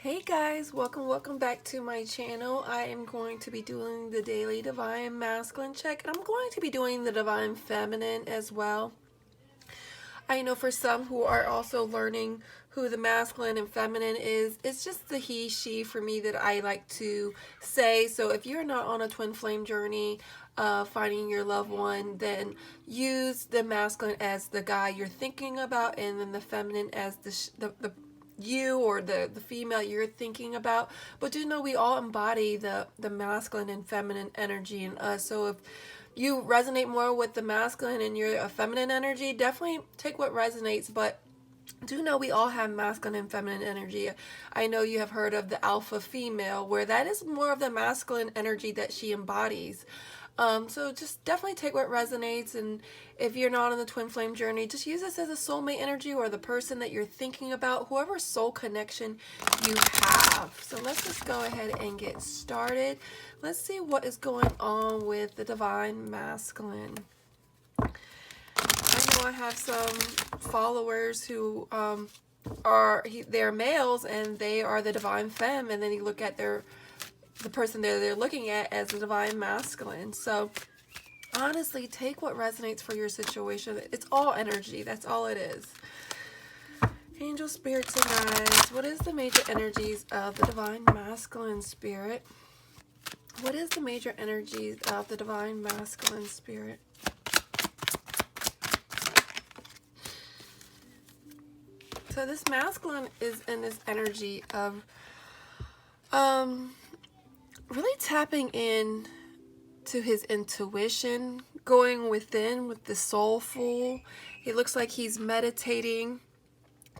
Hey guys, welcome back to my channel. I am going to be doing the daily divine masculine check, and I'm going to be doing the divine feminine as well. I know for some who are also learning who the masculine and feminine is, it's just the he, she for me that I like to say. So if you're not on a twin flame journey finding your loved one, then use the masculine as the guy you're thinking about, and then the feminine as the you or the female you're thinking about. But do know we all embody the masculine and feminine energy in us. So if you resonate more with the masculine and you're a feminine energy, definitely take what resonates. But do know we all have masculine and feminine energy. I know you have heard of the alpha female, where that is more of the masculine energy that she embodies. So just definitely take what resonates, and if you're not on the twin flame journey, just use this as a soulmate energy or the person that you're thinking about, whoever soul connection you have. So let's just go ahead and get started. Let's see what is going on with the divine masculine. I know I have some followers who they're males and they are the divine femme, and then you look at the person they're looking at as the divine masculine. So honestly, take what resonates for your situation. It's all energy. That's all it is. Angel, spirits, and guides, what is the major energies of the divine masculine spirit? What is the major energies of the divine masculine spirit? So this masculine is in this energy of really tapping in to his intuition, going within with the soulful. He looks like he's meditating,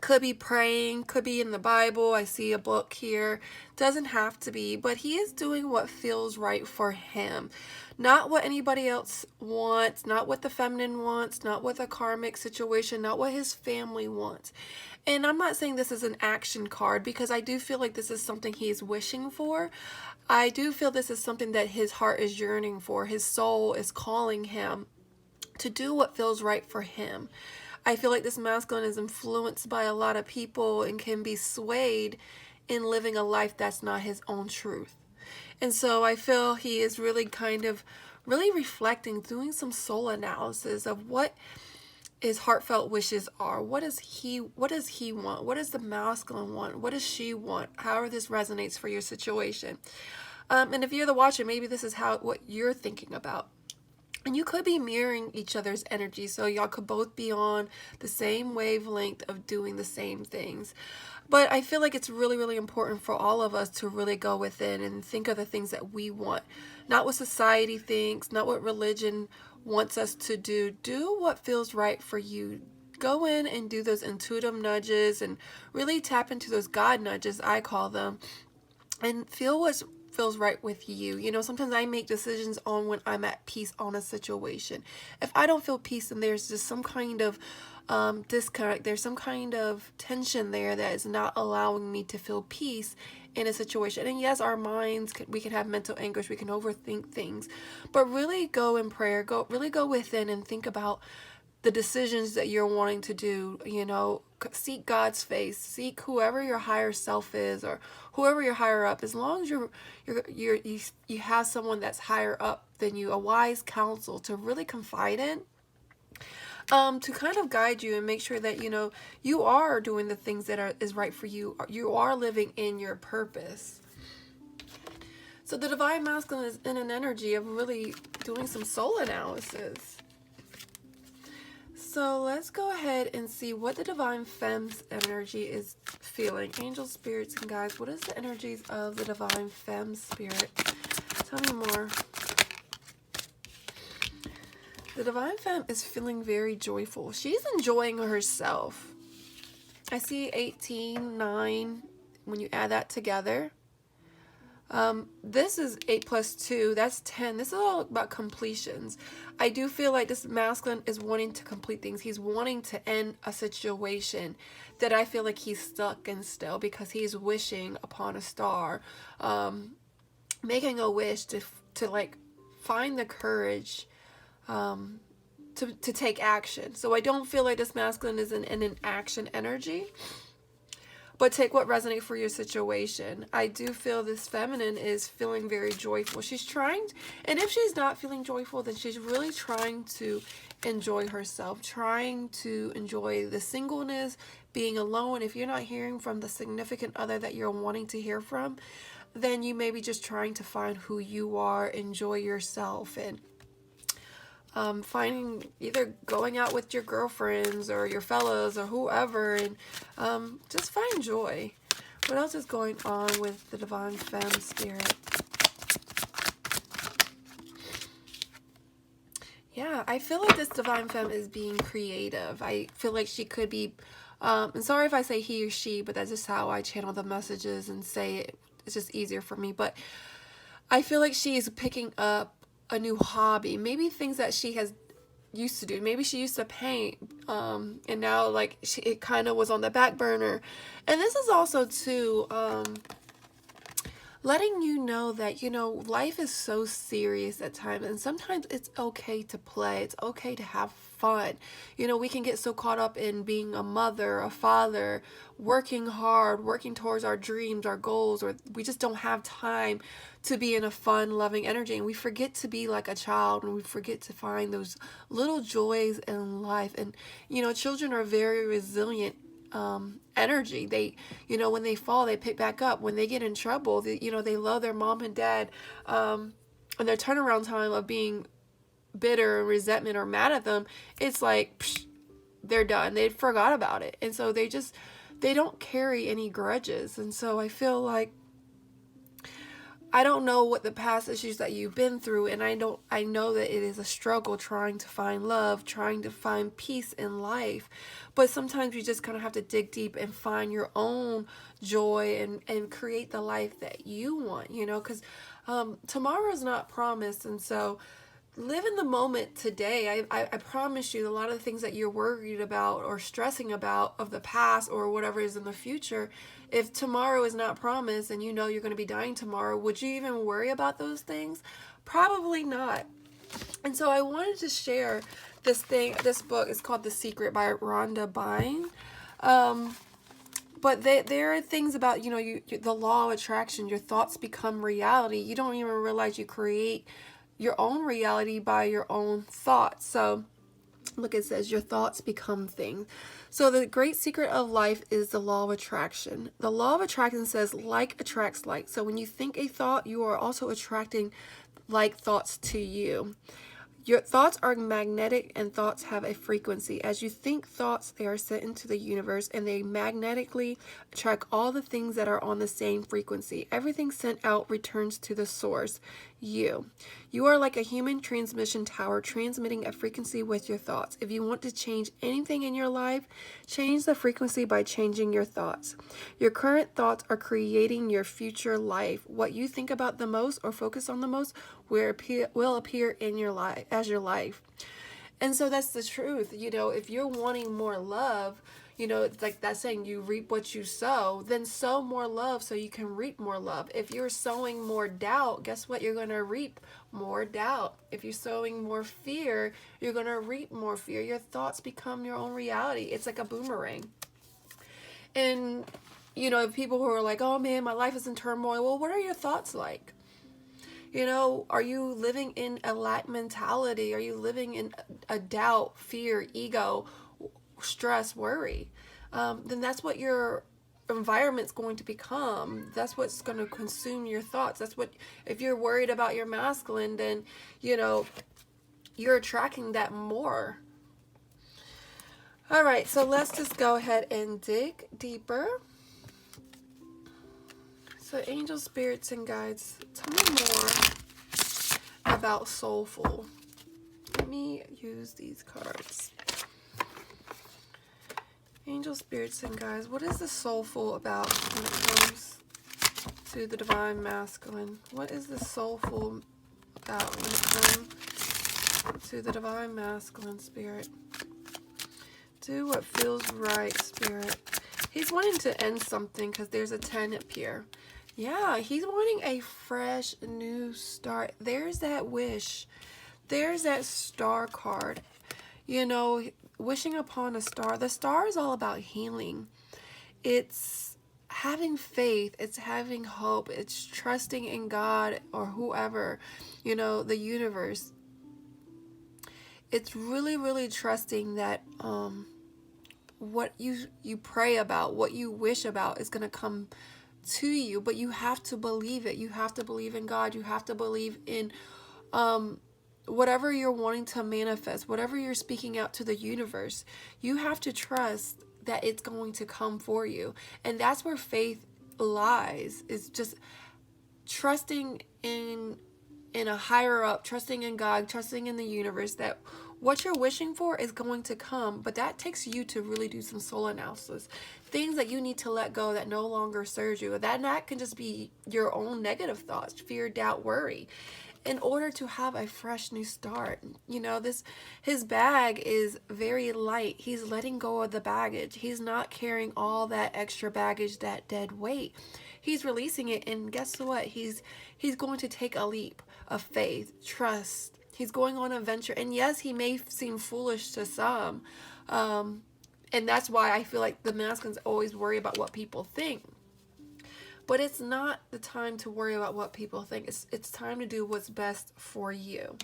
could be praying, could be in the Bible. I see a book here. Doesn't have to be, but he is doing what feels right for him. Not what anybody else wants, not what the feminine wants, not what the karmic situation, not what his family wants. And I'm not saying this is an action card, because I do feel like this is something he's wishing for. I do feel this is something that his heart is yearning for. His soul is calling him to do what feels right for him. I feel like this masculine is influenced by a lot of people and can be swayed in living a life that's not his own truth. And so I feel he is really really reflecting, doing some soul analysis of what his heartfelt wishes are. What does he want? What does the masculine want? What does she want? However this resonates for your situation. And if you're the watcher, maybe this is what you're thinking about. And you could be mirroring each other's energy, so y'all could both be on the same wavelength of doing the same things. But I feel like it's really important for all of us to really go within and think of the things that we want. Not what society thinks, not what religion wants us to do. Do what feels right for you. Go in and do those intuitive nudges and really tap into those God nudges, I call them, and feel what feels right with you. You know, sometimes I make decisions on when I'm at peace on a situation. If I don't feel peace, then there's just some kind of disconnect. There's some kind of tension there that is not allowing me to feel peace in a situation. And yes, our minds, we can have mental anguish, we can overthink things, but really go in prayer, really go within and think about the decisions that you're wanting to do. You know, seek God's face, seek whoever your higher self is, or whoever your higher up. As long as you have someone that's higher up than you, a wise counsel to really confide in, to kind of guide you and make sure that, you know, you are doing the things that is right for you. You are living in your purpose. So the divine masculine is in an energy of really doing some soul analysis. So let's go ahead and see what the divine femme's energy is feeling. Angels, spirits, and guides, what is the energies of the divine femme spirit? Tell me more. The divine femme is feeling very joyful. She's enjoying herself. I see 18, 9, when you add that together. This is 8 plus 2, that's 10. This is all about completions. I do feel like this masculine is wanting to complete things. He's wanting to end a situation that I feel like he's stuck in still, because he's wishing upon a star, making a wish to like find the courage to take action. So I don't feel like this masculine is in an action energy. but take what resonates for your situation. I do feel this feminine is feeling very joyful. She's trying, and if she's not feeling joyful, then she's really trying to enjoy herself, trying to enjoy the singleness, being alone. If you're not hearing from the significant other that you're wanting to hear from, then you may be just trying to find who you are, enjoy yourself, and finding, either going out with your girlfriends or your fellas or whoever, and just find joy. What else is going on with the Divine Femme Spirit? Yeah, I feel like this Divine Femme is being creative. I feel like she could be, and sorry if I say he or she, but that's just how I channel the messages and say it. It's just easier for me. But I feel like she is picking up a new hobby, maybe things that she has used to do. Maybe she used to paint, and now like it kind of was on the back burner. And this is also too letting you know that, you know, life is so serious at times, and sometimes it's okay to play. It's okay to have fun. You know, we can get so caught up in being a mother, a father, working hard, working towards our dreams, our goals, or we just don't have time to be in a fun, loving energy, and we forget to be like a child, and we forget to find those little joys in life. And, you know, children are very resilient energy. They, you know, when they fall, they pick back up. When they get in trouble, they, you know, they love their mom and dad, and their turnaround time of being bitter and resentment or mad at them, it's like psh, they're done. They forgot about it, and so they don't carry any grudges. And so I feel like, I don't know what the past issues that you've been through, and I know that it is a struggle trying to find love, trying to find peace in life. But sometimes you just kind of have to dig deep and find your own joy and create the life that you want, you know, because tomorrow is not promised. And so live in the moment today. I promise you, a lot of the things that you're worried about or stressing about of the past or whatever is in the future, if tomorrow is not promised and you know you're going to be dying tomorrow, would you even worry about those things? Probably not. And so I wanted to share this book. It's called The Secret by Rhonda Byrne. But there are things about, you know, the law of attraction. Your thoughts become reality. You don't even realize you create your own reality by your own thoughts. So look, it says your thoughts become things. So the great secret of life is the law of attraction. The law of attraction says like attracts like. So when you think a thought, you are also attracting like thoughts to you. Your thoughts are magnetic, and thoughts have a frequency. As you think thoughts, they are sent into the universe, and they magnetically attract all the things that are on the same frequency. Everything sent out returns to the source, you. You are like a human transmission tower transmitting a frequency with your thoughts. If you want to change anything in your life, change the frequency by changing your thoughts. Your current thoughts are creating your future life. What you think about the most or focus on the most will appear in your life as your life. And so that's the truth. You know, if you're wanting more love, you know, it's like that saying, you reap what you sow, then sow more love so you can reap more love. If you're sowing more doubt, guess what? You're going to reap more doubt. If you're sowing more fear, you're going to reap more fear. Your thoughts become your own reality. It's like a boomerang. And, you know, people who are like, oh man, my life is in turmoil. Well, what are your thoughts like? You know, are you living in a lack mentality? Are you living in a doubt, fear, ego, stress, worry? Then that's what your environment's going to become. That's what's going to consume your thoughts. That's what, if you're worried about your masculine, then, you know, you're attracting that more. All right, so let's just go ahead and dig deeper. So angel spirits and guides, tell me more about soulful. Let me use these cards. Angel spirits and guides, what is the soulful about when it comes to the divine masculine? What is the soulful about when it comes to the divine masculine, spirit? Do what feels right, spirit. He's wanting to end something because there's a 10 up here. Yeah, he's wanting a fresh new start. There's that wish. There's that star card. You know, wishing upon a star. The star is all about healing. It's having faith, it's having hope, it's trusting in God or whoever, you know, the universe. It's really, really trusting that what you pray about, what you wish about is going to come to you, but you have to believe it. You have to believe in God. You have to believe in whatever you're wanting to manifest, whatever you're speaking out to the universe. You have to trust that it's going to come for you. And that's where faith lies, is just trusting in a higher up, trusting in God, trusting in the universe, that what you're wishing for is going to come. But that takes you to really do some soul analysis, things that you need to let go that no longer serves you. That can just be your own negative thoughts, fear, doubt, worry, in order to have a fresh new start. You know, his bag is very light. He's letting go of the baggage. He's not carrying all that extra baggage, that dead weight. He's releasing it, and guess what? He's going to take a leap of faith, trust. He's going on a venture, and yes, he may seem foolish to some, and that's why I feel like the masculines always worry about what people think. But it's not the time to worry about what people think. It's time to do what's best for you.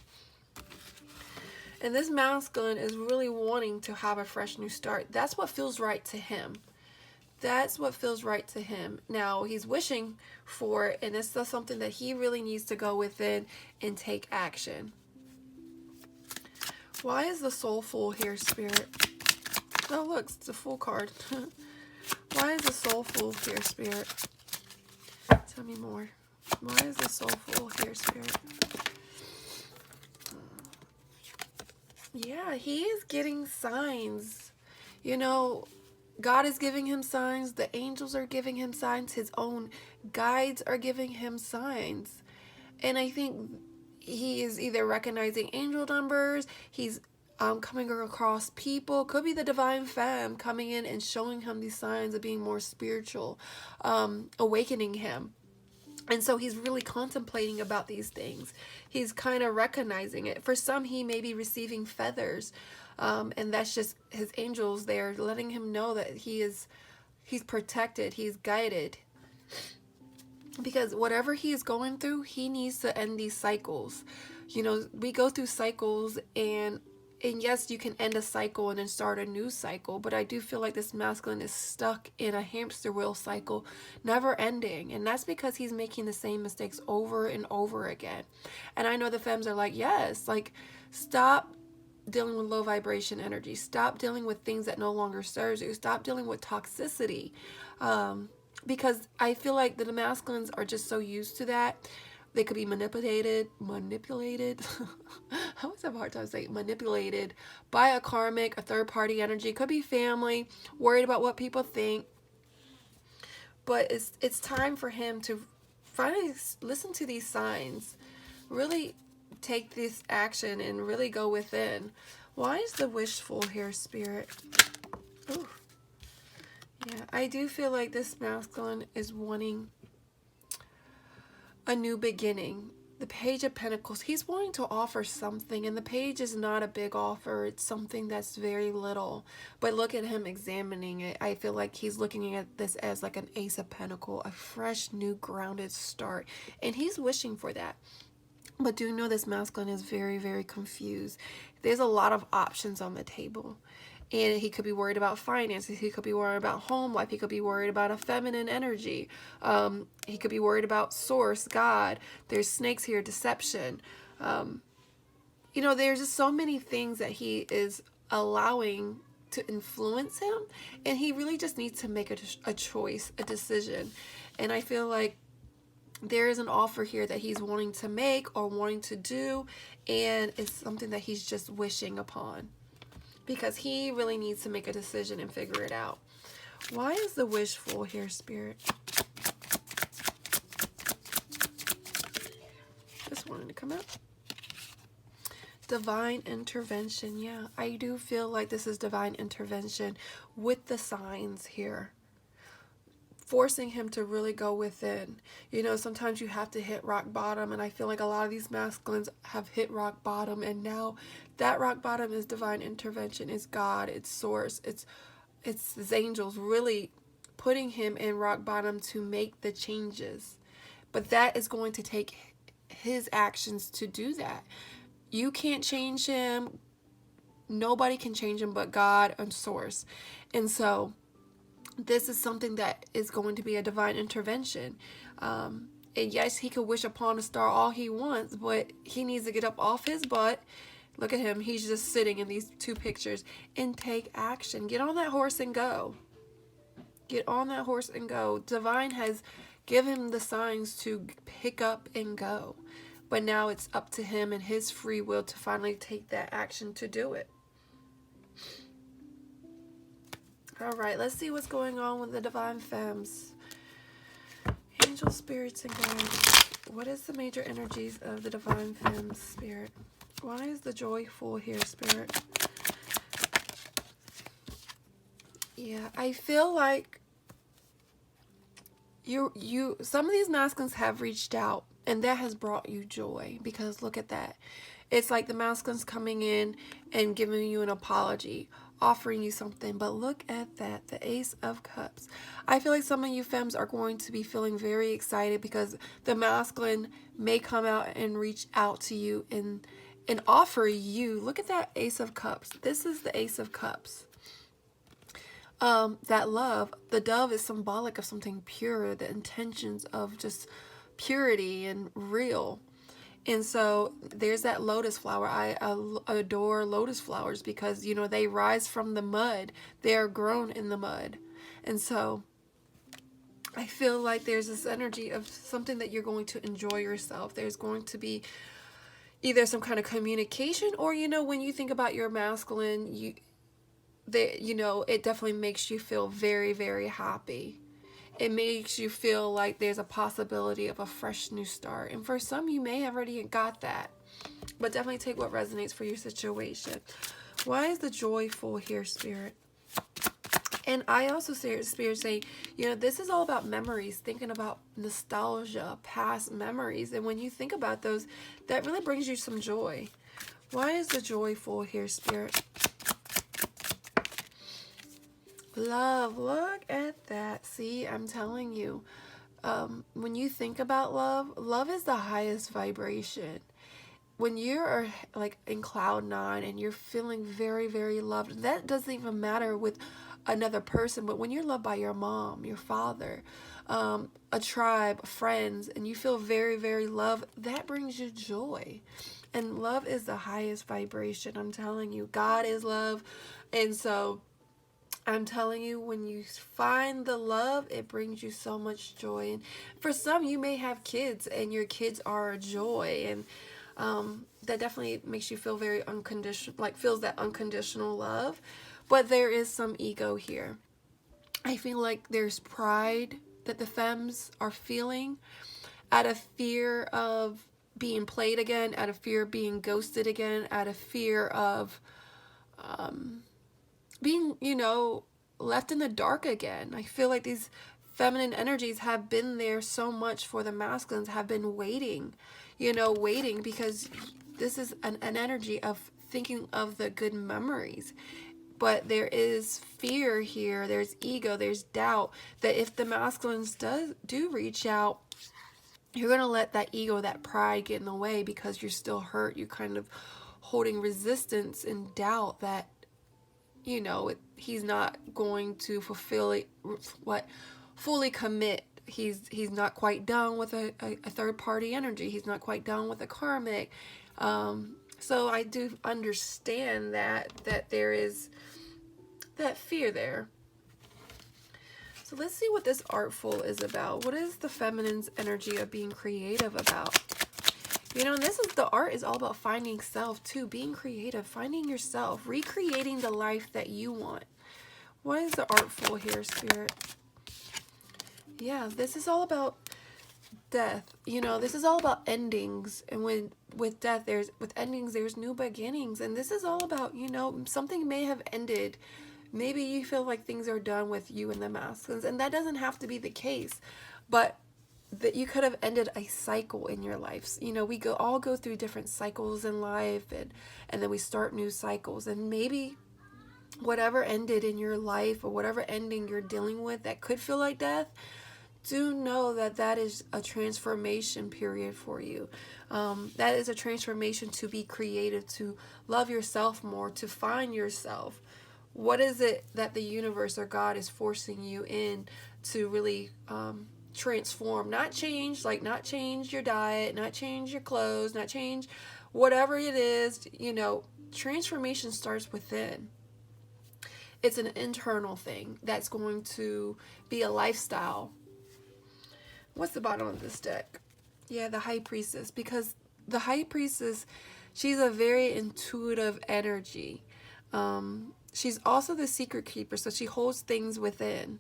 And this masculine is really wanting to have a fresh new start. That's what feels right to him. That's what feels right to him. Now, he's wishing for it, and it's still something that he really needs to go within and take action. Why is the soulful here, Spirit? Oh, look, it's a full card. Why is the soulful here, Spirit? Tell me more. Why is the soulful here, Spirit? Yeah, he is getting signs. You know, God is giving him signs. The angels are giving him signs. His own guides are giving him signs. And I think he is either recognizing angel numbers. He's coming across people. Could be the divine femme coming in and showing him these signs of being more spiritual, awakening him. And so he's really contemplating about these things. He's kind of recognizing it. For some, he may be receiving feathers. And that's just his angels there letting him know that he's protected, he's guided. Because whatever he is going through, he needs to end these cycles. You know, we go through cycles, and yes, you can end a cycle and then start a new cycle, but I do feel like this masculine is stuck in a hamster wheel cycle, never ending. And that's because he's making the same mistakes over and over again. And I know the femmes are like, yes, like, stop dealing with low vibration energy. Stop dealing with things that no longer serves you. Stop dealing with toxicity. Because I feel like the masculines are just so used to that. They could be manipulated. I always have a hard time saying manipulated by a karmic, a third-party energy. It could be family, worried about what people think. But it's time for him to finally listen to these signs, really take this action, and really go within. Why is the wishful here, Spirit? Ooh. Yeah, I do feel like this masculine is wanting a new beginning. The Page of Pentacles, he's wanting to offer something, and the page is not a big offer. It's something that's very little. But look at him examining it. I feel like he's looking at this as like an Ace of Pentacles, a fresh, new, grounded start. And he's wishing for that. But do know this masculine is very, very confused. There's a lot of options on the table. And he could be worried about finances. He could be worried about home life. He could be worried about a feminine energy. He could be worried about source, God. There's snakes here, deception. You know, there's just so many things that he is allowing to influence him. And he really just needs to make a choice, a decision. And I feel like there is an offer here that he's wanting to make or wanting to do. And it's something that he's just wishing upon, because he really needs to make a decision and figure it out. Why is the wishful here, Spirit? Just wanted to come out. Divine intervention. Yeah, I do feel like this is divine intervention with the signs here, forcing him to really go within. You know, sometimes you have to hit rock bottom, and I feel like a lot of these masculines have hit rock bottom, and now that rock bottom is divine intervention. It's God, it's source, it's his angels really putting him in rock bottom to make the changes. But that is going to take his actions to do that. You can't change him. Nobody can change him but God and Source. And so this is something that is going to be a divine intervention. And yes, he could wish upon a star all he wants, but he needs to get up off his butt. Look at him. He's just sitting in these two pictures and take action. Get on that horse and go. Get on that horse and go. Divine has given him the signs to pick up and go. But now it's up to him and his free will to finally take that action to do it. All right, let's see what's going on with the Divine Femmes. Angel, spirits, and guides. What is the major energies of the Divine Femmes, Spirit? Why is the joyful here, Spirit? Yeah, I feel like some of these masculines have reached out, and that has brought you joy, because look at that. It's like the masculines coming in and giving you an apology, offering you something. But look at that, the Ace of Cups. I feel like some of you femmes are going to be feeling very excited because the masculine may come out and reach out to you and offer you. Look at that Ace of Cups. This is the Ace of Cups. That love, the dove is symbolic of something pure, the intentions of just purity and real. And so there's that lotus flower. I adore lotus flowers because, you know, they rise from the mud. They are grown in the mud. And so I feel like there's this energy of something that you're going to enjoy yourself. There's going to be either some kind of communication, or, you know, when you think about your masculine, you know, it definitely makes you feel very, very happy. It makes you feel like there's a possibility of a fresh new start. And for some, you may have already got that. But definitely take what resonates for your situation. Why is the joyful here, Spirit? And I also see Spirit saying, you know, this is all about memories, thinking about nostalgia, past memories. And when you think about those, that really brings you some joy. Why is the joyful here, Spirit? Love, look at that. See, I'm telling you, when you think about love, love is the highest vibration. When you're like in cloud nine and you're feeling very, very loved, that doesn't even matter with another person. But when you're loved by your mom, your father, a tribe, friends, and you feel very, very loved, that brings you joy. And love is the highest vibration. I'm telling you, God is love. And so I'm telling you, when you find the love, it brings you so much joy. And for some, you may have kids and your kids are a joy. And that definitely makes you feel very unconditional, like feels that unconditional love. But there is some ego here. I feel like there's pride that the femmes are feeling out of fear of being played again, out of fear of being ghosted again, out of fear of being, you know, left in the dark again. I feel like these feminine energies have been there so much for the masculines, have been waiting, you know, waiting, because this is an energy of thinking of the good memories. But there is fear here, there's ego, there's doubt that if the masculines do reach out, you're going to let that ego, that pride get in the way because you're still hurt. You're kind of holding resistance and doubt that, you know, he's not going to fulfill it, fully commit. He's not quite done with a third party energy. He's not quite done with a karmic. So I do understand that there is that fear there. So let's see what this artful is about. What is the feminine's energy of being creative about? You know, and the art is all about finding self too, being creative, finding yourself, recreating the life that you want. What is the artful here, Spirit? Yeah, this is all about death. You know, this is all about endings. And with death, with endings, there's new beginnings. And this is all about, you know, something may have ended. Maybe you feel like things are done with you and the masculines, and that doesn't have to be the case. But that you could have ended a cycle in your life. You know, we all go through different cycles in life, and then we start new cycles. And maybe whatever ended in your life or whatever ending you're dealing with that could feel like death, do know that that is a transformation period for you. That is a transformation to be creative, to love yourself more, to find yourself. What is it that the universe or God is forcing you in to really transform? Not change, like not change your diet, not change your clothes, not change whatever it is. Transformation starts within. It's an internal thing that's going to be a lifestyle. What's the bottom of this deck? Yeah, the High Priestess. Because the High Priestess, she's a very intuitive energy. She's also the secret keeper, so she holds things within.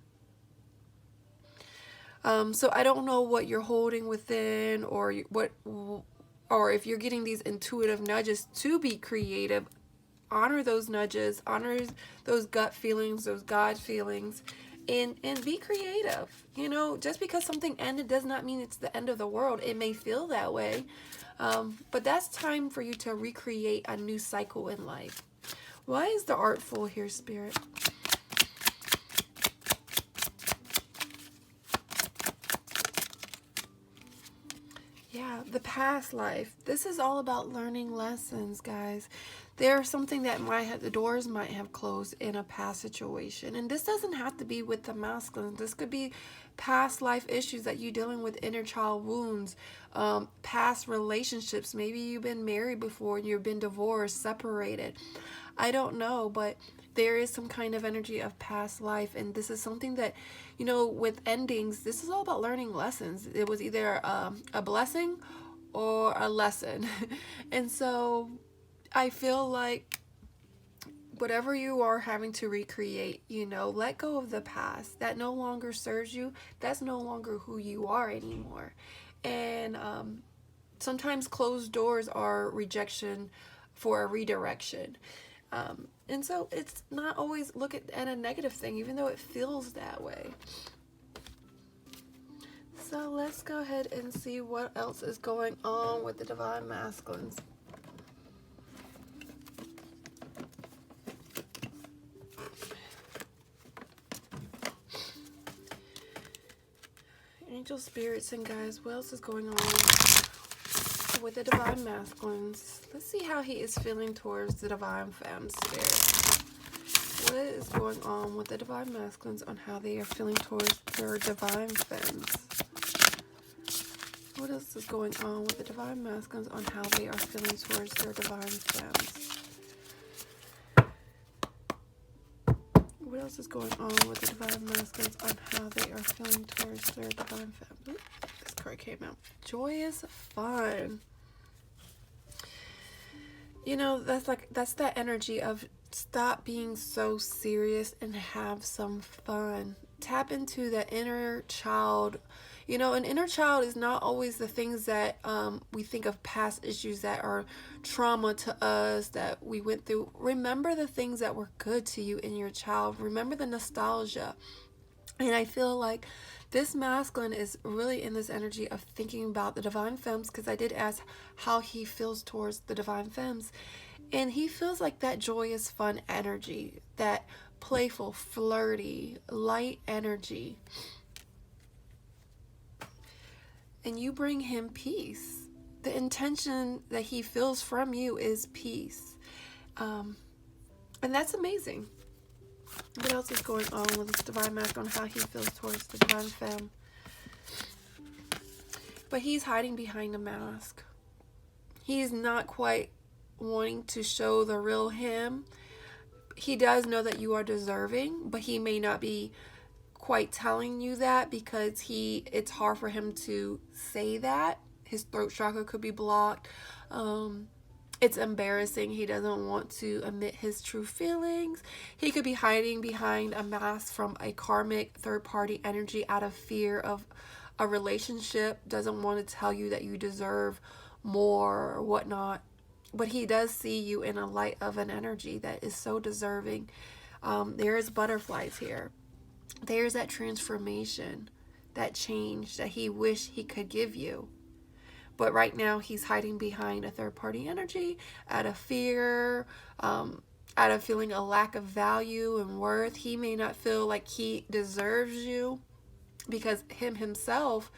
So I don't know what you're holding within, or if you're getting these intuitive nudges to be creative. Honor those nudges, honor those gut feelings, those God feelings, and be creative. Just because something ended does not mean it's the end of the world. It may feel that way, but that's time for you to recreate a new cycle in life. Why is the Artful here, Spirit? Yeah, the past life. This is all about learning lessons, guys. There's something that the doors might have closed in a past situation. And this doesn't have to be with the masculine. This could be past life issues that you're dealing with, inner child wounds, past relationships. Maybe you've been married before and you've been divorced, separated. I don't know, but there is some kind of energy of past life. And this is something that, with endings, this is all about learning lessons. It was either a blessing or a lesson. And so I feel like whatever you are having to recreate, let go of the past. That no longer serves you. That's no longer who you are anymore. And sometimes closed doors are rejection for a redirection. And so it's not always look at a negative thing, even though it feels that way. So let's go ahead and see what else is going on with the Divine Masculines. Angel spirits and guys, what else is going on with the Divine Masculines? Let's see how he is feeling towards the Divine Femme spirit. What is going on with the Divine Masculines on how they are feeling towards their Divine Femmes? What else is going on with the Divine Masculines on how they are feeling towards their Divine Femmes? What else is going on with the Divine Masculines on how they are feeling towards their Divine Femmes? This card came out. Joyous fun. That's that energy of stop being so serious and have some fun. Tap into that inner child. An inner child is not always the things that we think of past issues that are trauma to us that we went through. Remember the things that were good to you in your child. Remember the nostalgia. And I feel like this masculine is really in this energy of thinking about the Divine Femmes, because I did ask how he feels towards the Divine Femmes. And he feels like that joyous, fun energy, that playful, flirty, light energy. And you bring him peace. The intention that he feels from you is peace. And that's amazing. What else is going on with this Divine Masculine, how he feels towards the Divine Femme? But he's hiding behind a mask. He's not quite wanting to show the real him. He does know that you are deserving, but he may not be quite telling you that because it's hard for him to say that. His throat chakra could be blocked. It's embarrassing. He doesn't want to admit his true feelings. He could be hiding behind a mask from a karmic third-party energy out of fear of a relationship. Doesn't want to tell you that you deserve more or whatnot. But he does see you in a light of an energy that is so deserving. There is butterflies here. There's that transformation, that change that he wished he could give you. But right now he's hiding behind a third-party energy out of fear, out of feeling a lack of value and worth. He may not feel like he deserves you because himself,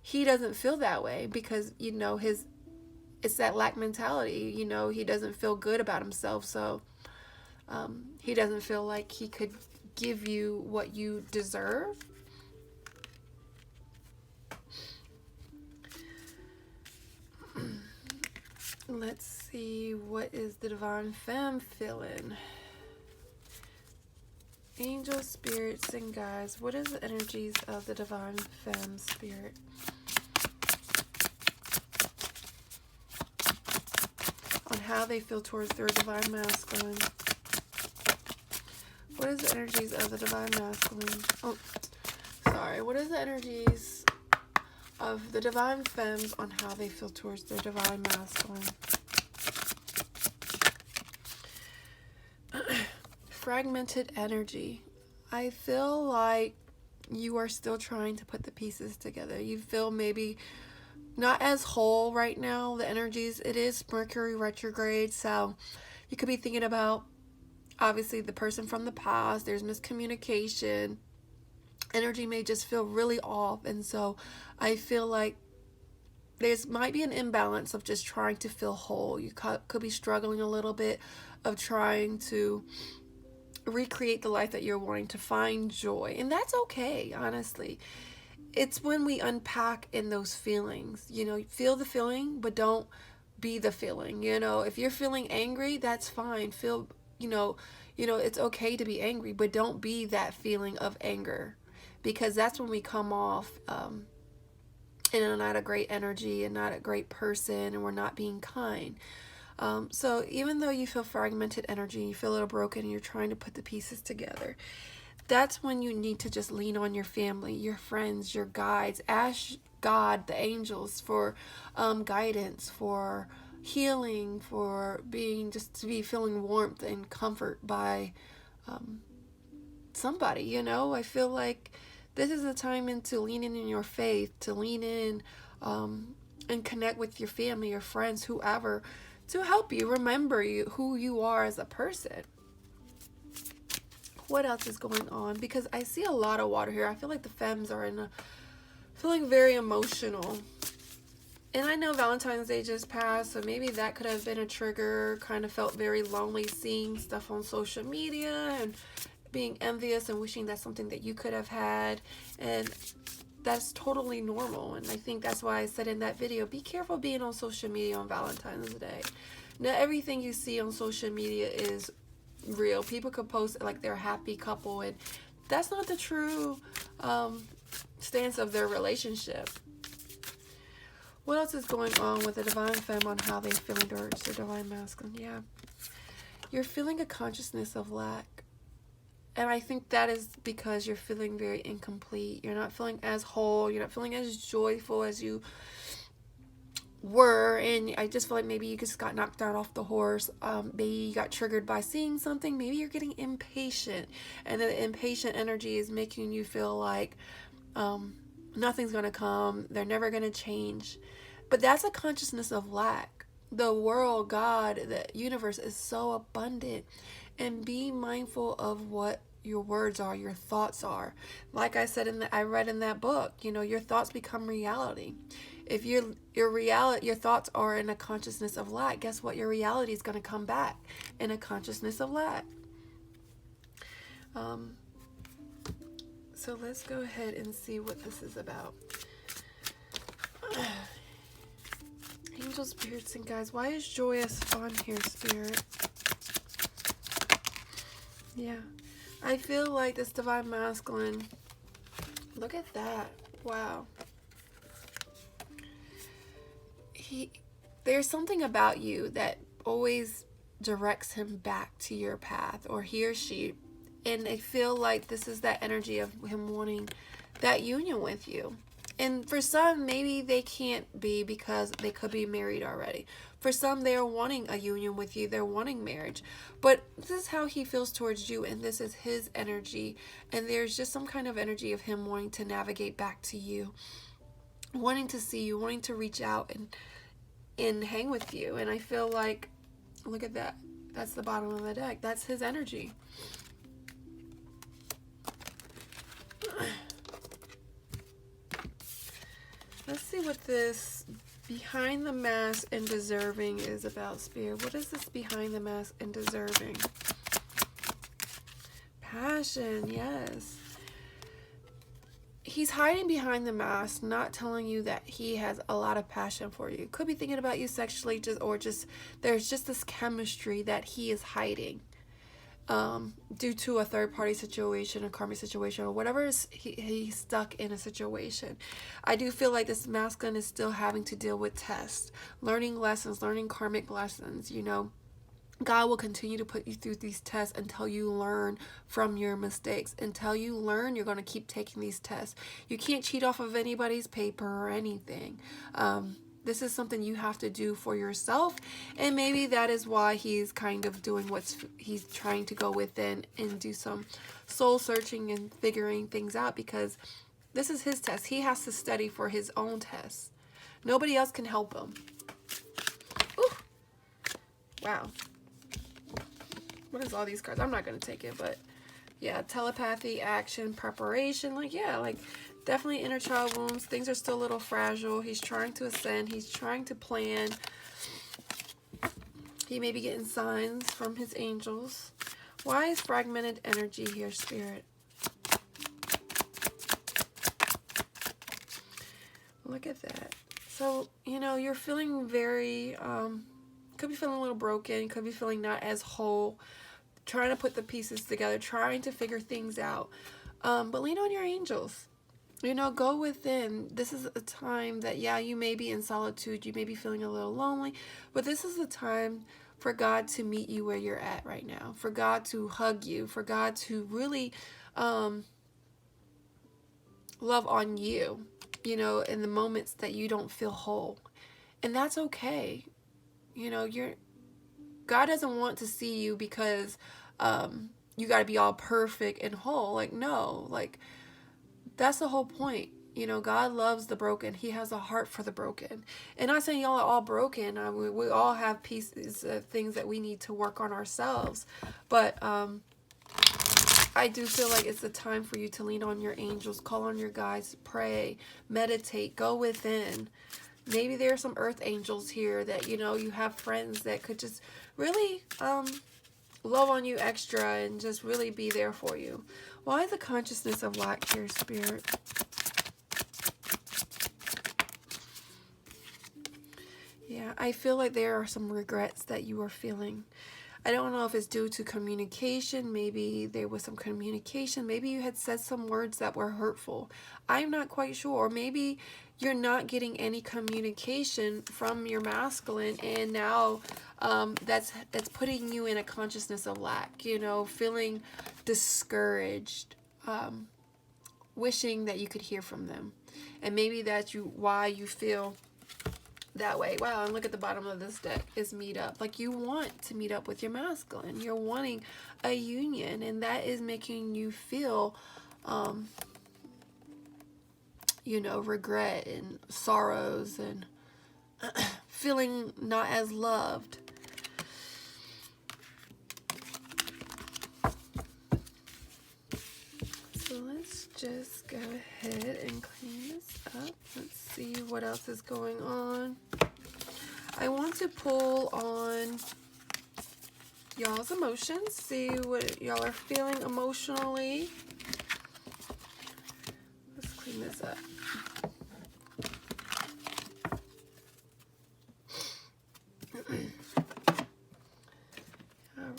he doesn't feel that way because, you know, it's that lack mentality. You know, he doesn't feel good about himself. So he doesn't feel like he could give you what you deserve. Let's see, what is the Divine Femme feeling? Angels, spirits, and guides. What is the energies of the Divine Femme spirit? On how they feel towards their Divine Masculine. What is the energies of the Divine Masculine? Oh, sorry. What is the energies of the Divine Femmes on how they feel towards their Divine Masculine? Fragmented energy. I feel like you are still trying to put the pieces together. You feel maybe not as whole right now. The energies, it is Mercury retrograde, so you could be thinking about obviously the person from the past. There's miscommunication. Energy may just feel really off, and so I feel like there's might be an imbalance of just trying to feel whole. You could be struggling a little bit of trying to recreate the life that you're wanting, to find joy, and that's okay. Honestly, it's when we unpack in those feelings, you know, feel the feeling but don't be the feeling. You know, if you're feeling angry, that's fine. Feel, you know, it's okay to be angry, but don't be that feeling of anger, because that's when we come off and not a great energy and not a great person, and we're not being kind. So even though you feel fragmented energy, you feel a little broken, and you're trying to put the pieces together, that's when you need to just lean on your family, your friends, your guides. Ask God, the angels, for guidance, for healing, for being, just to be feeling warmth and comfort by somebody. You know, I feel like this is a time to lean in your faith, to lean in and connect with your family, your friends, whoever, to help you remember who you are as a person. What else is going on? Because I see a lot of water here. I feel like the femmes are feeling very emotional. And I know Valentine's Day just passed, so maybe that could have been a trigger. Kind of felt very lonely seeing stuff on social media and being envious and wishing that's something that you could have had. And that's totally normal. And I think that's why I said in that video, be careful being on social media on Valentine's Day. Not everything you see on social media is real. People could post like they're a happy couple, and that's not the true stance of their relationship. What else is going on with the Divine Femme on how they're feeling towards their Divine Masculine? Yeah. You're feeling a consciousness of lack. And I think that is because you're feeling very incomplete. You're not feeling as whole. You're not feeling as joyful as you were. And I just feel like maybe you just got knocked out off the horse. Maybe you got triggered by seeing something. Maybe you're getting impatient. And the impatient energy is making you feel like nothing's going to come. They're never going to change. But that's a consciousness of lack. The world, God, the universe is so abundant. And be mindful of what your words are, your thoughts are. Like I said I read in that book, you know, your thoughts become reality. If your thoughts are in a consciousness of lack, guess what? Your reality is going to come back in a consciousness of lack. So let's go ahead and see what this is about. Angels, spirits, and guides. Why is joyous on here, Spirit? Yeah. I feel like this Divine Masculine, look at that. Wow. There's something about you that always directs him back to your path, or he or she. And I feel like this is that energy of him wanting that union with you. And for some, maybe they can't be because they could be married already. For some, they are wanting a union with you. They're wanting marriage. But this is how he feels towards you, and this is his energy. And there's just some kind of energy of him wanting to navigate back to you, wanting to see you, wanting to reach out and hang with you. And I feel like, look at that. That's the bottom of the deck. That's his energy. Let's see what this behind the mask and deserving is about, Spirit. What is this behind the mask and deserving? Passion, yes. He's hiding behind the mask, not telling you that he has a lot of passion for you. Could be thinking about you sexually, or there's just this chemistry that he is hiding due to a third-party situation, a karmic situation, or whatever he's stuck in a situation. I do feel like this masculine is still having to deal with tests, learning lessons, learning karmic lessons, you know. God will continue to put you through these tests until you learn from your mistakes. Until you learn, you're going to keep taking these tests. You can't cheat off of anybody's paper or anything. This is something you have to do for yourself. And maybe that is why he's kind of doing he's trying to go within and do some soul searching and figuring things out, because this is his test. He has to study for his own tests. Nobody else can help him. Ooh. Wow. What is all these cards? I'm not going to take it, but yeah, telepathy, action, preparation. Like, yeah, like definitely inner child wounds. Things are still a little fragile. He's trying to ascend. He's trying to plan. He may be getting signs from his angels. Why is fragmented energy here, Spirit? Look at that. So, you know, you're feeling very, could be feeling a little broken. Could be feeling not as whole. Trying to put the pieces together, trying to figure things out. But lean on your angels. You know, go within. This is a time that, yeah, you may be in solitude. You may be feeling a little lonely. But this is the time for God to meet you where you're at right now. For God to hug you. For God to really love on you, you know, in the moments that you don't feel whole. And that's okay. You know, God doesn't want to see you because you got to be all perfect and whole. Like, no, like, that's the whole point. You know, God loves the broken. He has a heart for the broken. And not saying y'all are all broken. We all have pieces of things that we need to work on ourselves. But I do feel like it's a time for you to lean on your angels, call on your guides, pray, meditate, go within. Maybe there are some earth angels here that, you know, you have friends that could just really love on you extra and just really be there for you. Why is the consciousness of lack here, Spirit? Yeah, I feel like there are some regrets that you are feeling. I don't know if it's due to communication. Maybe there was some communication. Maybe you had said some words that were hurtful. I'm not quite sure. Or maybe you're not getting any communication from your masculine, and now that's putting you in a consciousness of lack, you know, feeling discouraged, wishing that you could hear from them. And maybe that's why you feel that way. Wow, and look at the bottom of this deck is meet up. Like, you want to meet up with your masculine. You're wanting a union, and that is making you feel you know, regret and sorrows and feeling not as loved. So let's just go ahead and clean this up. Let's see what else is going on. I want to pull on y'all's emotions, see what y'all are feeling emotionally. Let's clean this up.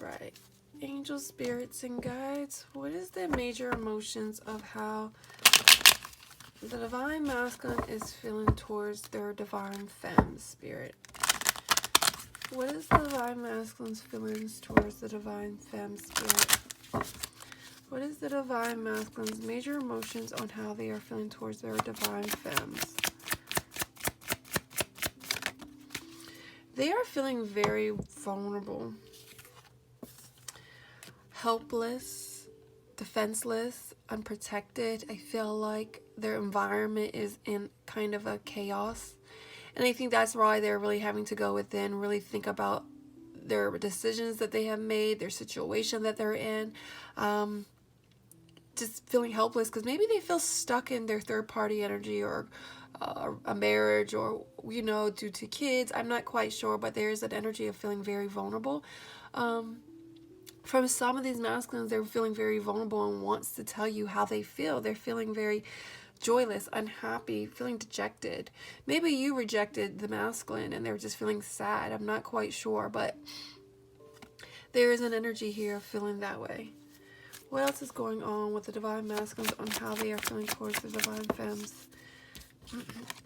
Alright, angels, spirits, and guides. What is the major emotions of how the divine masculine is feeling towards their divine femme, Spirit? What is the divine masculine's feelings towards the divine femme, Spirit? What is the divine masculine's major emotions on how they are feeling towards their divine femmes? They are feeling very vulnerable, helpless, defenseless, unprotected. I feel like their environment is in kind of a chaos. And I think that's why they're really having to go within, really think about their decisions that they have made, their situation that they're in. Just feeling helpless because maybe they feel stuck in their third party energy, or a marriage, or due to kids. I'm not quite sure, but there's an energy of feeling very vulnerable. From some of these masculines, they're feeling very vulnerable and wants to tell you how they feel. They're feeling very joyless, unhappy, feeling dejected. Maybe you rejected the masculine and they're just feeling sad. I'm not quite sure, but there is an energy here of feeling that way. What else is going on with the divine masculines on how they are feeling towards the divine femmes?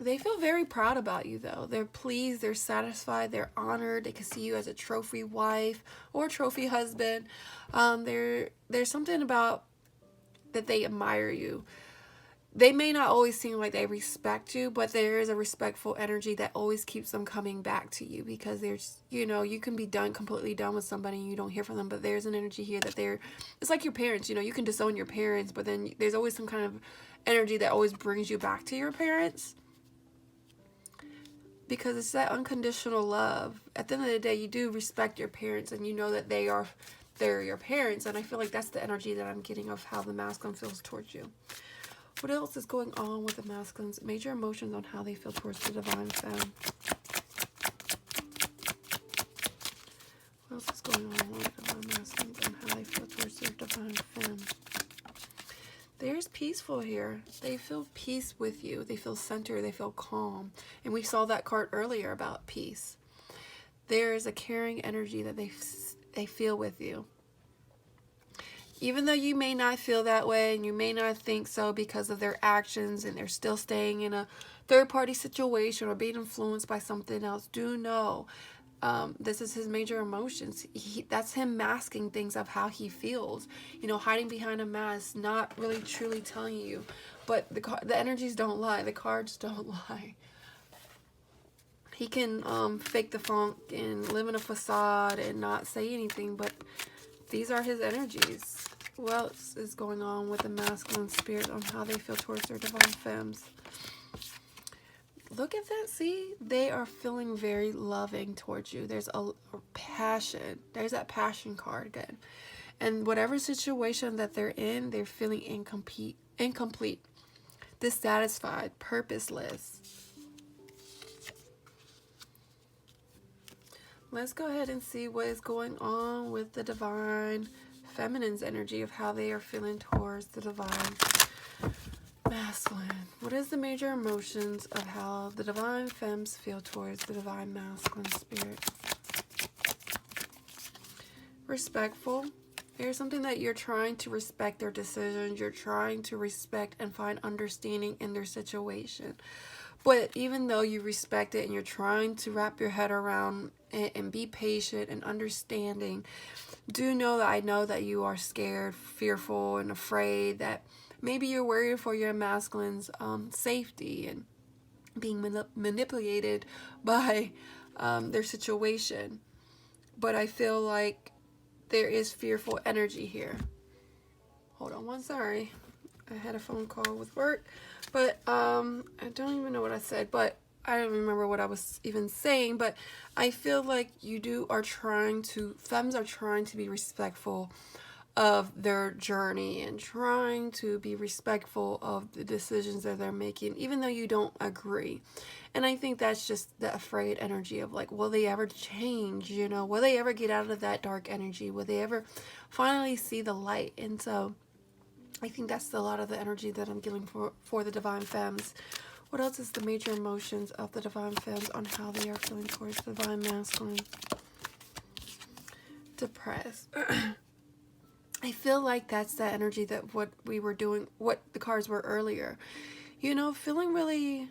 They feel very proud about you, though. They're pleased, they're satisfied, they're honored. They can see you as a trophy wife or trophy husband. There's something about that they admire you. They may not always seem like they respect you, but there is a respectful energy that always keeps them coming back to you, because there's, you can be completely done with somebody and you don't hear from them, but there's an energy here that it's like your parents, you can disown your parents, but then there's always some kind of energy that always brings you back to your parents, because it's that unconditional love. At the end of the day, you do respect your parents and you know that they're your parents, and I feel like that's the energy that I'm getting of how the masculine feels towards you. What else is going on with the masculines? Major emotions on how they feel towards the divine femme. What else is going on with the divine masculines on how they feel towards their divine femme? There's peaceful here. They feel peace with you. They feel centered. They feel calm. And we saw that card earlier about peace. There is a caring energy that they feel with you. Even though you may not feel that way and you may not think so because of their actions, and they're still staying in a third-party situation or being influenced by something else, do know this is his major emotions. That's him masking things of how he feels. Hiding behind a mask, not really truly telling you. But the energies don't lie. The cards don't lie. He can fake the funk and live in a facade and not say anything, but these are his energies. What else is going on with the masculine spirit on how they feel towards their divine femmes? Look at that. See, they are feeling very loving towards you. There's a passion. There's that passion card again. And whatever situation that they're in, they're feeling incomplete, dissatisfied, purposeless. Let's go ahead and see what is going on with the divine feminine's energy of how they are feeling towards the divine masculine. What is the major emotions of how the divine femmes feel towards the divine masculine spirit? Respectful. There's something that you're trying to respect their decisions. You're trying to respect and find understanding in their situation. But even though you respect it and you're trying to wrap your head around it and be patient and understanding, do know that I know that you are scared, fearful, and afraid, that maybe you're worried for your masculine's safety and being manipulated by their situation. But I feel like there is fearful energy here. Hold on one, sorry. I had a phone call with work. But I don't even know what I said, but I don't remember what I was even saying. But I feel like femmes are trying to be respectful of their journey and trying to be respectful of the decisions that they're making, even though you don't agree. And I think that's just the afraid energy of like, will they ever change? Will they ever get out of that dark energy? Will they ever finally see the light? And so I think that's a lot of the energy that I'm getting for the divine femmes. What else is the major emotions of the divine femmes on how they are feeling towards the divine masculine? Depressed. I feel like that's the energy that what the cards were earlier. Feeling really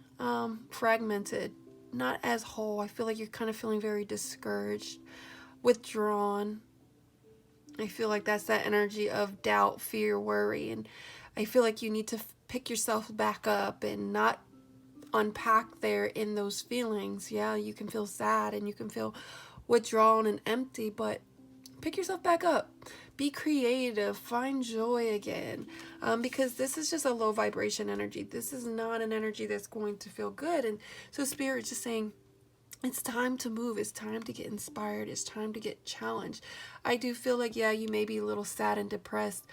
fragmented, not as whole. I feel like you're kind of feeling very discouraged, withdrawn. I feel like that's that energy of doubt, fear, worry, and I feel like you need to pick yourself back up and not unpack there in those feelings. Yeah, you can feel sad and you can feel withdrawn and empty, but pick yourself back up. Be creative. Find joy again, because this is just a low vibration energy. This is not an energy that's going to feel good. And so Spirit is just saying, It's time to move. It's time to get inspired. It's time to get challenged. I do feel like, yeah, you may be a little sad and depressed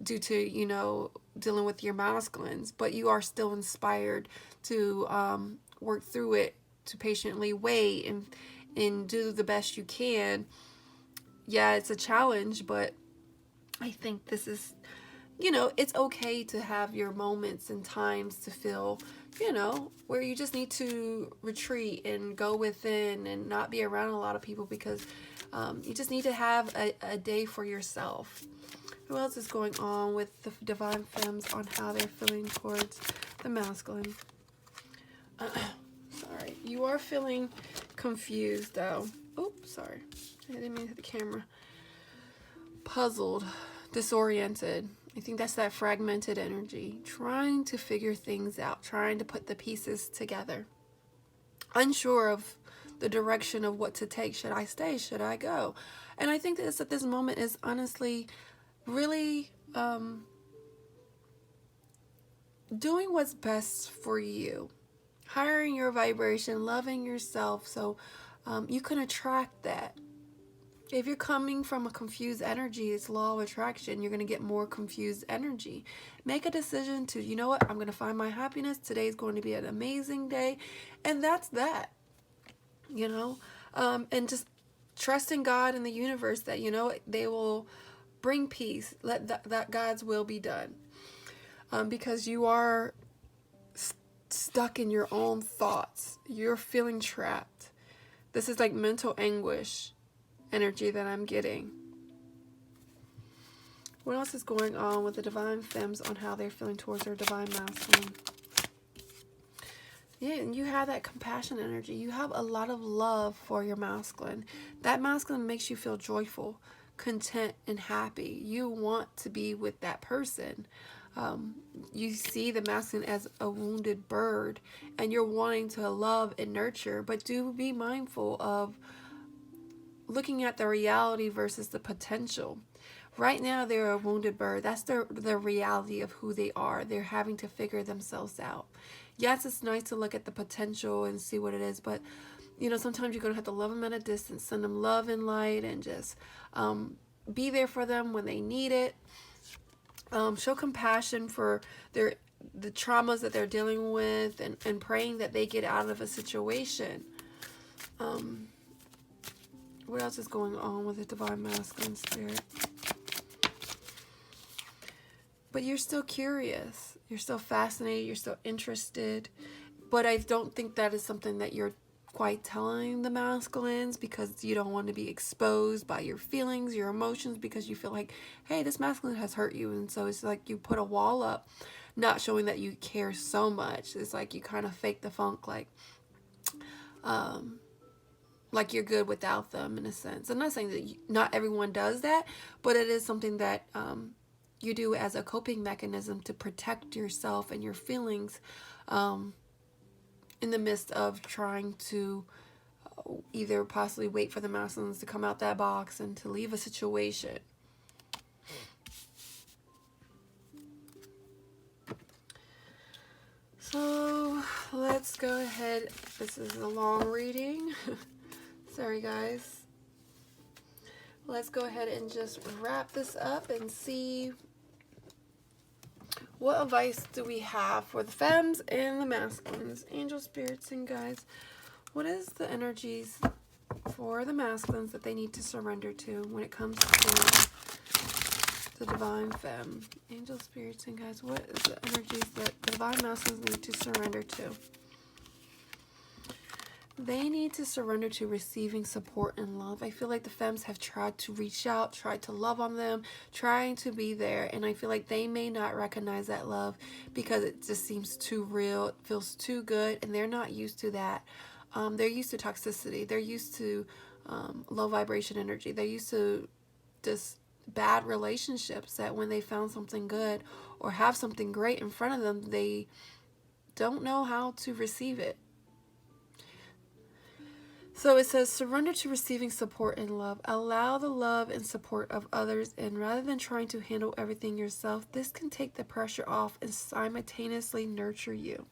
due to, you know, dealing with your masculines, but you are still inspired to work through it, to patiently wait and do the best you can. Yeah, it's a challenge, but I think this is, you know, it's okay to have your moments and times to feel, you know, where you just need to retreat and go within and not be around a lot of people, because you just need to have a day for yourself. Who else is going on with the divine femmes on how they're feeling towards the masculine? Sorry, you are feeling confused though. Oh, sorry, I didn't mean to hit the camera. Puzzled, disoriented. I think that's that fragmented energy, trying to figure things out, trying to put the pieces together. Unsure of the direction of what to take. Should I stay? Should I go? And I think that at this moment is honestly really doing what's best for you. Hiring your vibration, loving yourself so you can attract that. If you're coming from a confused energy, it's law of attraction. You're going to get more confused energy. Make a decision to, you know what, I'm going to find my happiness. Today is going to be an amazing day. And that's that, you know. And just trust in God and the universe that, you know, they will bring peace. Let that God's will be done. Because you are stuck in your own thoughts. You're feeling trapped. This is like mental anguish energy that I'm getting. What else is going on with the divine femmes on how they're feeling towards their divine masculine? Yeah, and you have that compassion energy. You have a lot of love for your masculine. That masculine makes you feel joyful, content, and happy. You want to be with that person. You see the masculine as a wounded bird, and you're wanting to love and nurture, but do be mindful of looking at the reality versus the potential. Right now, they're a wounded bird. That's the reality of who they are. They're having to figure themselves out. Yes, it's nice to look at the potential and see what it is, but, you know, sometimes you're going to have to love them at a distance, send them love and light, and just be there for them when they need it. Show compassion for the traumas that they're dealing with, and praying that they get out of a situation. What else is going on with the divine masculine spirit? But you're still curious. You're still fascinated. You're still interested. But I don't think that is something that you're quite telling the masculines, because you don't want to be exposed by your feelings, your emotions, because you feel like, hey, this masculine has hurt you. And so it's like you put a wall up, not showing that you care so much. It's like you kind of fake the funk, like you're good without them, in a sense. I'm not saying that not everyone does that, but it is something that you do as a coping mechanism to protect yourself and your feelings in the midst of trying to either possibly wait for the masculines to come out that box and to leave a situation. So let's go ahead. This is a long reading. Sorry, guys. Let's go ahead and just wrap this up and see what advice do we have for the femmes and the masculines. Angel, spirits, and guides. What is the energies for the masculines that they need to surrender to when it comes to the divine femme? Angel, spirits, and guides. What is the energies that the divine masculines need to surrender to? They need to surrender to receiving support and love. I feel like the femmes have tried to reach out, tried to love on them, trying to be there. And I feel like they may not recognize that love because it just seems too real. It feels too good. And they're not used to that. They're used to toxicity. They're used to low vibration energy. They're used to just bad relationships that when they found something good or have something great in front of them, they don't know how to receive it. So it says, surrender to receiving support and love. Allow the love and support of others, and rather than trying to handle everything yourself, this can take the pressure off and simultaneously nurture you.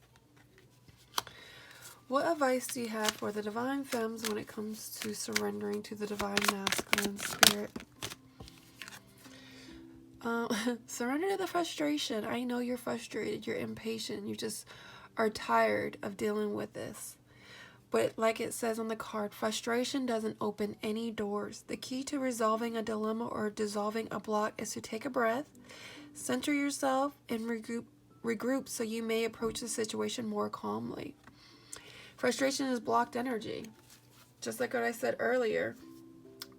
What advice do you have for the Divine Femmes when it comes to surrendering to the Divine Masculine Spirit? Surrender to the frustration. I know you're frustrated, you're impatient, you just are tired of dealing with this. But like it says on the card, frustration doesn't open any doors. The key to resolving a dilemma or dissolving a block is to take a breath, center yourself, and regroup so you may approach the situation more calmly. Frustration is blocked energy. Just like what I said earlier,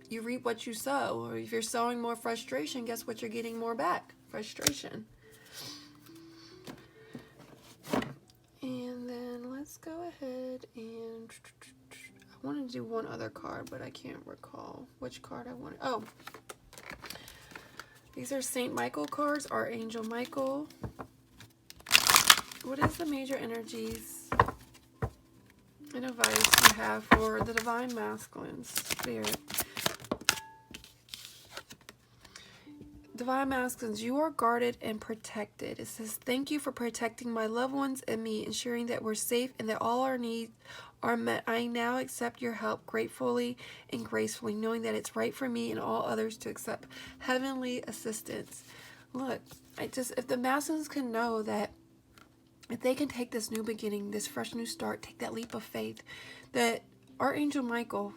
you reap what you sow. Or if you're sowing more frustration, guess what? You're getting more back. Frustration. And then let's go ahead and... I want to do one other card, but I can't recall which card I wanted. Oh. These are Saint Michael cards, Archangel Michael. What is the major energies and advice you have for the Divine Masculine Spirit? Divine Masculines, you are guarded and protected. It says, thank you for protecting my loved ones and me, ensuring that we're safe and that all our needs are met. I now accept your help gratefully and gracefully, knowing that it's right for me and all others to accept heavenly assistance. Look, if the Masculines can know that if they can take this new beginning, this fresh new start, take that leap of faith, that Archangel Michael,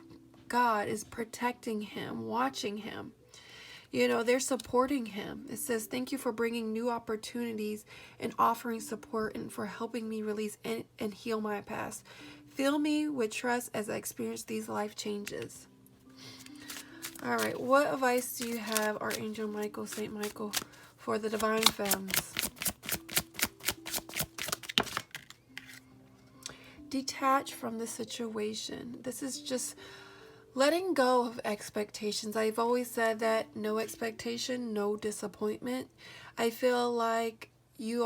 God, is protecting him, watching him. You know, they're supporting him. It says, thank you for bringing new opportunities and offering support and for helping me release and heal my past. Fill me with trust as I experience these life changes. All right, what advice do you have, Archangel Michael, Saint Michael, for the Divine Femmes? Detach from the situation. This is just letting go of expectations. I've always said that no expectation, no disappointment. I feel like you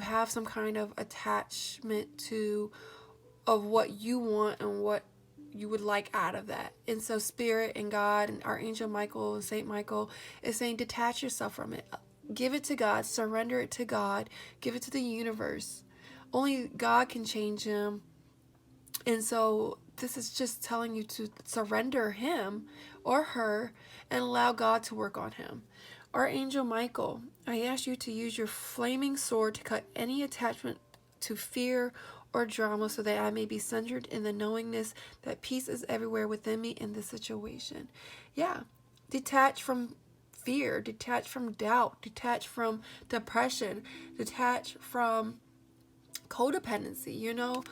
have some kind of attachment of what you want and what you would like out of that. And so Spirit and God and Archangel Michael and Saint Michael is saying detach yourself from it. Give it to God. Surrender it to God. Give it to the universe. Only God can change him. And so this is just telling you to surrender him or her and allow God to work on him. Archangel Michael, I ask you to use your flaming sword to cut any attachment to fear or drama so that I may be centered in the knowingness that peace is everywhere within me in this situation. Yeah, detach from fear, detach from doubt, detach from depression, detach from codependency. You know,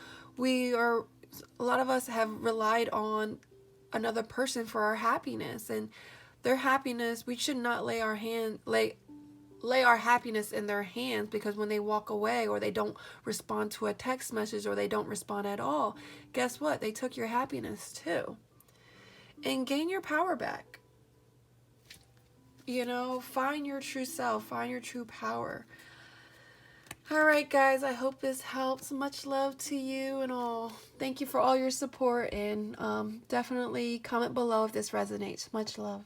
a lot of us have relied on another person for our happiness, and their happiness, we should not lay our happiness in their hands, because when they walk away or they don't respond to a text message or they don't respond at all, guess what? They took your happiness too. And gain your power back. You know, find your true self, find your true power. Alright guys, I hope this helps. Much love to you and all. Thank you for all your support, and definitely comment below if this resonates. Much love.